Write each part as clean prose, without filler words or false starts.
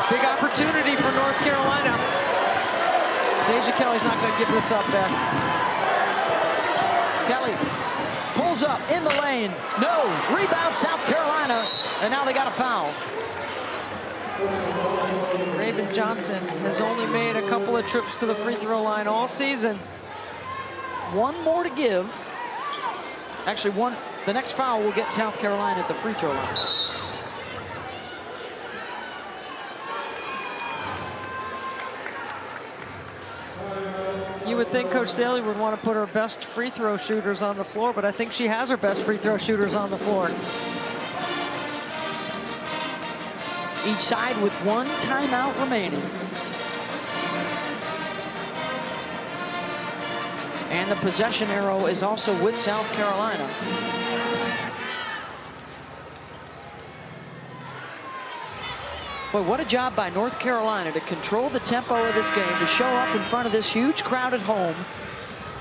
Big opportunity for North Carolina. Deja Kelly's not going to give this up there. Kelly pulls up in the lane. No. Rebound South Carolina. And now they got a foul. Raven Johnson has only made a couple of trips to the free throw line all season. One more to give. Actually, the next foul will get South Carolina at the free throw line. You would think Coach Daly would want to put her best free throw shooters on the floor, but I think she has her best free throw shooters on the floor. Each side with one timeout remaining. And the possession arrow is also with South Carolina. Boy, what a job by North Carolina to control the tempo of this game, to show up in front of this huge crowd at home.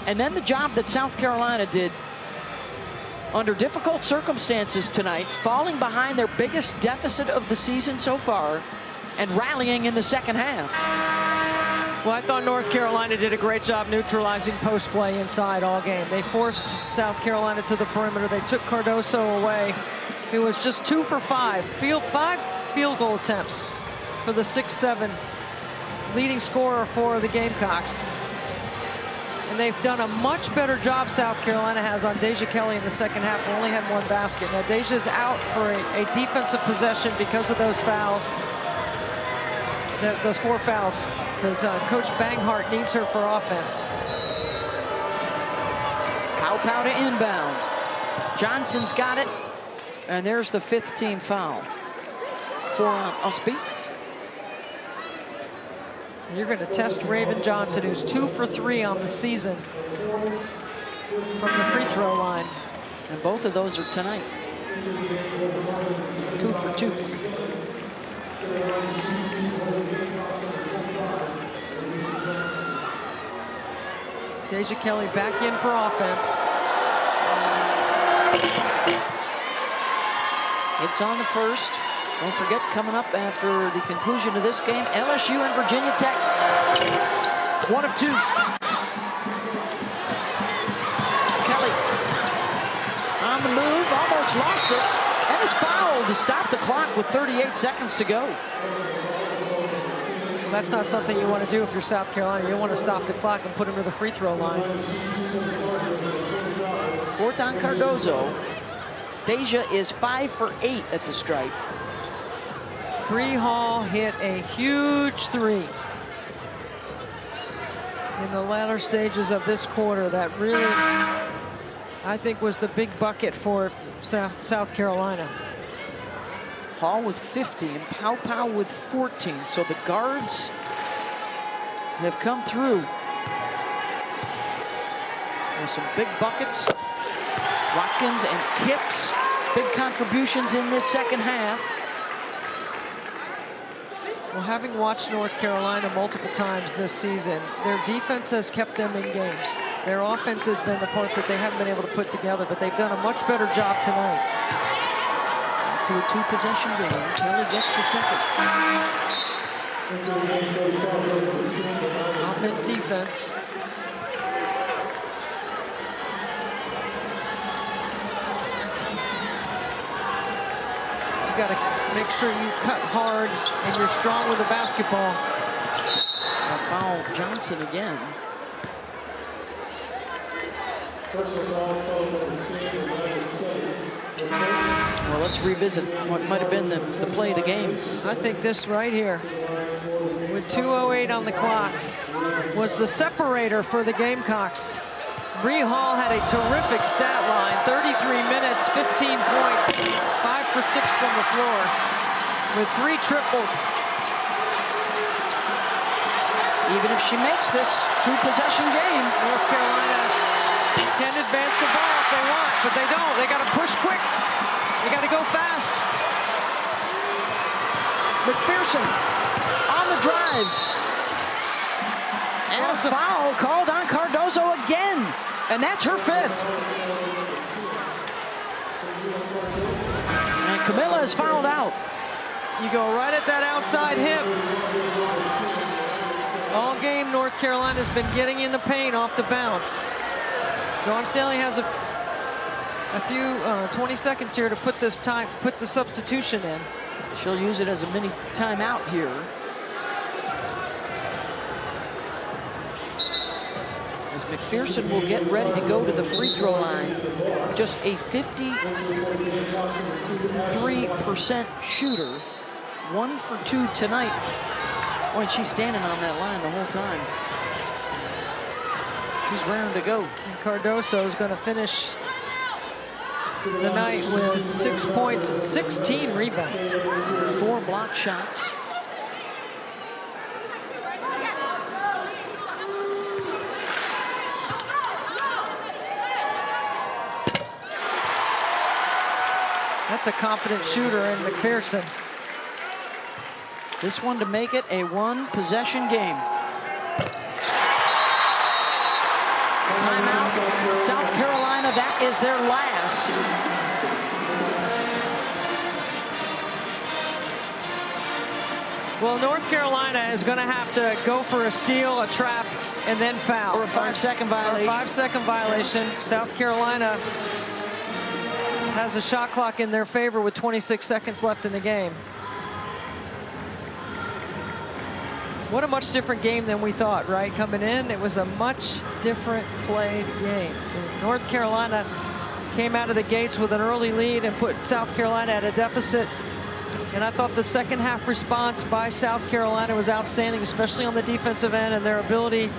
And then the job that South Carolina did under difficult circumstances tonight, falling behind their biggest deficit of the season so far and rallying in the second half. Well, I thought North Carolina did a great job neutralizing post play inside all game. They forced South Carolina to the perimeter. They took Cardoso away. It was just 2 for 5. Five field goal attempts for the 6'7" leading scorer for the Gamecocks. And they've done a much better job, South Carolina has, on Deja Kelly in the second half. They only had one basket. Now Deja's out for a defensive possession because of those fouls. Those 4 fouls, because Coach Banghart needs her for offense. Pow to inbound. Johnson's got it. And there's the 5th team foul. 4 on Usby. You're going to test Raven Johnson, who's 2 for 3 on the season from the free throw line. And both of those are tonight. 2 for 2. Deja Kelly back in for offense. It's on the first. Don't forget, coming up after the conclusion of this game, LSU and Virginia Tech. 1 of 2. Kelly on the move, almost lost it, and is fouled to stop the clock with 38 seconds to go. Well, that's not something you want to do if you're South Carolina. You want to stop the clock and put him to the free throw line. 4th on Cardozo. Deja is 5 for 8 at the stripe. Bree Hall hit a huge 3 in the latter stages of this quarter. That really, I think, was the big bucket for South Carolina. Hall with 50 and Pow with 14. So the guards have come through with some big buckets. Watkins and Kitts, big contributions in this second half. Well, having watched North Carolina multiple times this season, their defense has kept them in games. Their offense has been the part that they haven't been able to put together, but they've done a much better job tonight. To a 2-possession game. Kelly gets the second. Offense, defense. You got to make sure you cut hard and you're strong with the basketball. A foul, Johnson again. Well, let's revisit what might have been the play of the game. I think this right here, with 2:08 on the clock, was the separator for the Gamecocks. Bree Hall had a terrific stat line, 33 minutes, 15 points, 5 for 6 from the floor, with 3 triples. Even if she makes this 2-possession game, North Carolina can advance the ball if they want, but they don't. They got to push quick. They got to go fast. McPherson on the drive. And a foul called on Cardozo again. And that's her 5th. And Camilla is fouled out. You go right at that outside hip. All game, North Carolina's been getting in the paint off the bounce. Dawn Staley has a few 20 seconds here to put the substitution in. She'll use it as a mini timeout here. As McPherson will get ready to go to the free throw line. Just a 53% shooter. 1 for 2 tonight. Oh, and she's standing on that line the whole time. She's raring to go. And Cardoso is going to finish the night with 6 points and 16 rebounds. 4 block shots. That's a confident shooter in McPherson. This one to make it a 1-possession game. Timeout. South Carolina, that is their last. Well, North Carolina is going to have to go for a steal, a trap, and then foul. Or a 5-second violation. Or a 5-second violation. South Carolina has a shot clock in their favor with 26 seconds left in the game. What a much different game than we thought, right? Coming in, it was a much different played game. North Carolina came out of the gates with an early lead and put South Carolina at a deficit. And I thought the second half response by South Carolina was outstanding, especially on the defensive end and their ability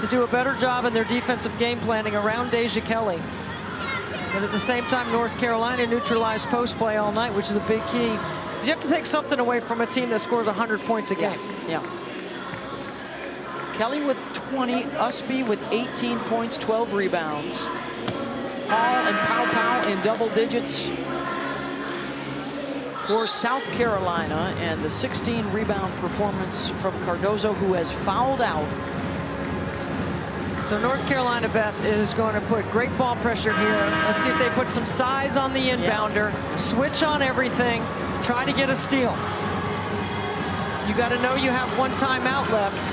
to do a better job in their defensive game planning around Deja Kelly. And at the same time, North Carolina neutralized post play all night, which is a big key. You have to take something away from a team that scores 100 points a game. Yeah. Kelly with 20, Usby with 18 points, 12 rebounds. Hall and Pow in double digits for South Carolina, and the 16 rebound performance from Cardoso, who has fouled out. So North Carolina, Beth, is going to put great ball pressure here. Let's see if they put some size on the inbounder, switch on everything, try to get a steal. You got to know you have 1 timeout left.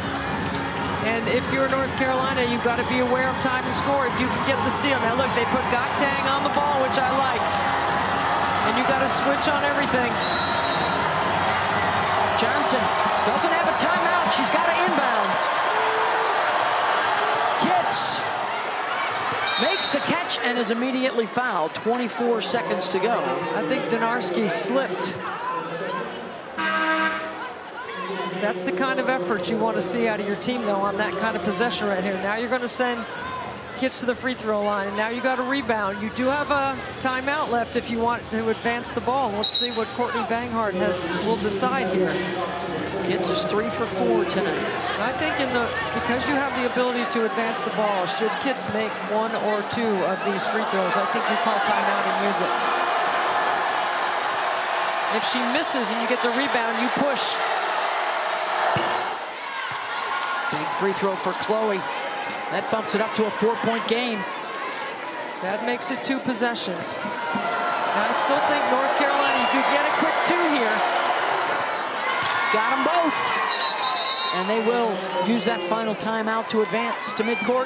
And if you're North Carolina, you've got to be aware of time to score if you can get the steal. Now look, they put Gokdang on the ball, which I like. And you got to switch on everything. Johnson doesn't have a timeout. She's got to inbound. Kitts makes the catch and is immediately fouled. 24 seconds to go. I think Donarski slipped. That's the kind of effort you want to see out of your team, though, on that kind of possession right here. Now you're going to send Kitts to the free throw line, and now you got a rebound. You do have a timeout left if you want to advance the ball. Let's see what Courtney Banghart will decide here. Kitts is 3 for 4 tonight. I think because you have the ability to advance the ball, should Kitts make 1 or 2 of these free throws, I think you call timeout and use it. If she misses and you get the rebound, you push. Big free throw for Chloe. That bumps it up to a 4-point game. That makes it 2 possessions. Now, I still think North Carolina, you could get a quick 2 here. Got them both. And they will use that final timeout to advance to midcourt.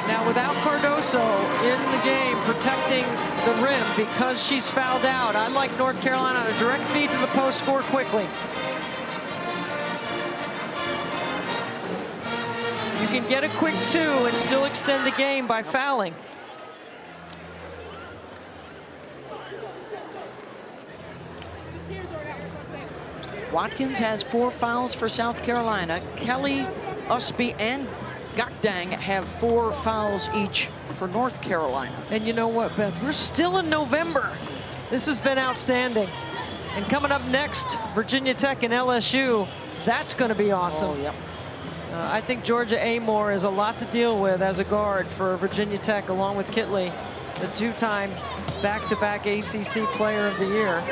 Now, without Cardoso in the game protecting the rim because she's fouled out, I like North Carolina on a direct feed to the post, score quickly. You can get a quick 2 and still extend the game by fouling. Watkins has 4 fouls for South Carolina. Kelly, Usby, and Gokdang have 4 fouls each for North Carolina. And you know what, Beth? We're still in November. This has been outstanding. And coming up next, Virginia Tech and LSU. That's going to be awesome. Oh, yep. I think Georgia Amore is a lot to deal with as a guard for Virginia Tech, along with Kitley, the 2-time back-to-back ACC Player of the Year.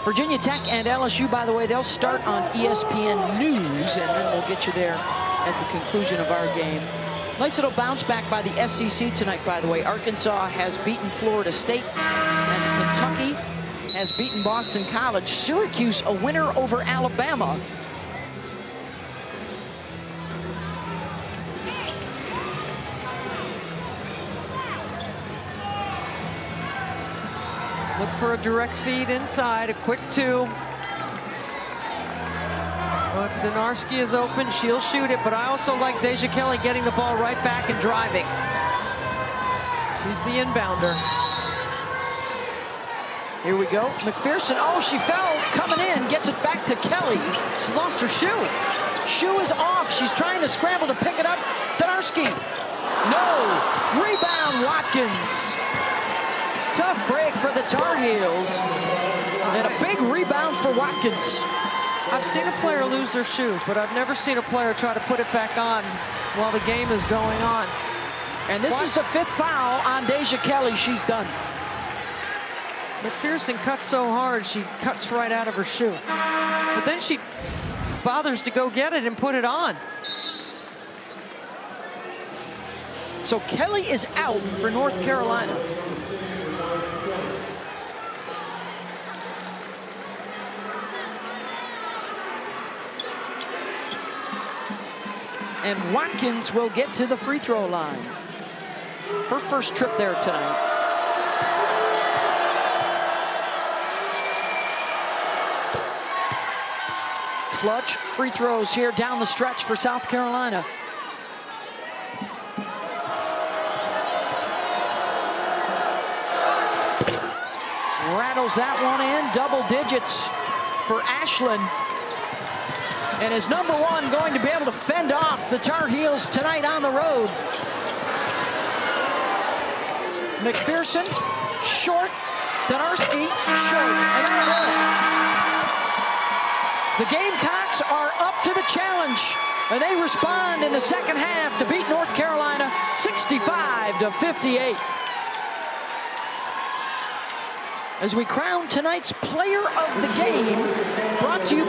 Virginia Tech and LSU, by the way, they'll start on ESPN News, and then we'll get you there at the conclusion of our game. Nice little bounce back by the SEC tonight, by the way. Arkansas has beaten Florida State. Kentucky has beaten Boston College. Syracuse a winner over Alabama. Look for a direct feed inside, a quick 2. But Donarski is open, she'll shoot it, but I also like Deja Kelly getting the ball right back and driving. She's the inbounder. Here we go. McPherson, oh, she fell, coming in, gets it back to Kelly. She lost her shoe. Shoe is off. She's trying to scramble to pick it up. Donarski, no. Rebound, Watkins. Tough break for the Tar Heels. And a big rebound for Watkins. I've seen a player lose their shoe, but I've never seen a player try to put it back on while the game is going on. And this is the 5th foul on Deja Kelly. She's done. McPherson cuts so hard, she cuts right out of her shoe. But then she bothers to go get it and put it on. So Kelly is out for North Carolina. And Watkins will get to the free throw line. Her first trip there tonight. Clutch free throws here down the stretch for South Carolina. Rattles that one in, double digits for Ashland. And is number 1 going to be able to fend off the Tar Heels tonight on the road? McPherson, short. Donarski, short. And that'll do it. The Gamecocks are up to the challenge, and they respond in the second half to beat North Carolina 65-58. As we crown tonight's player of the game, brought to you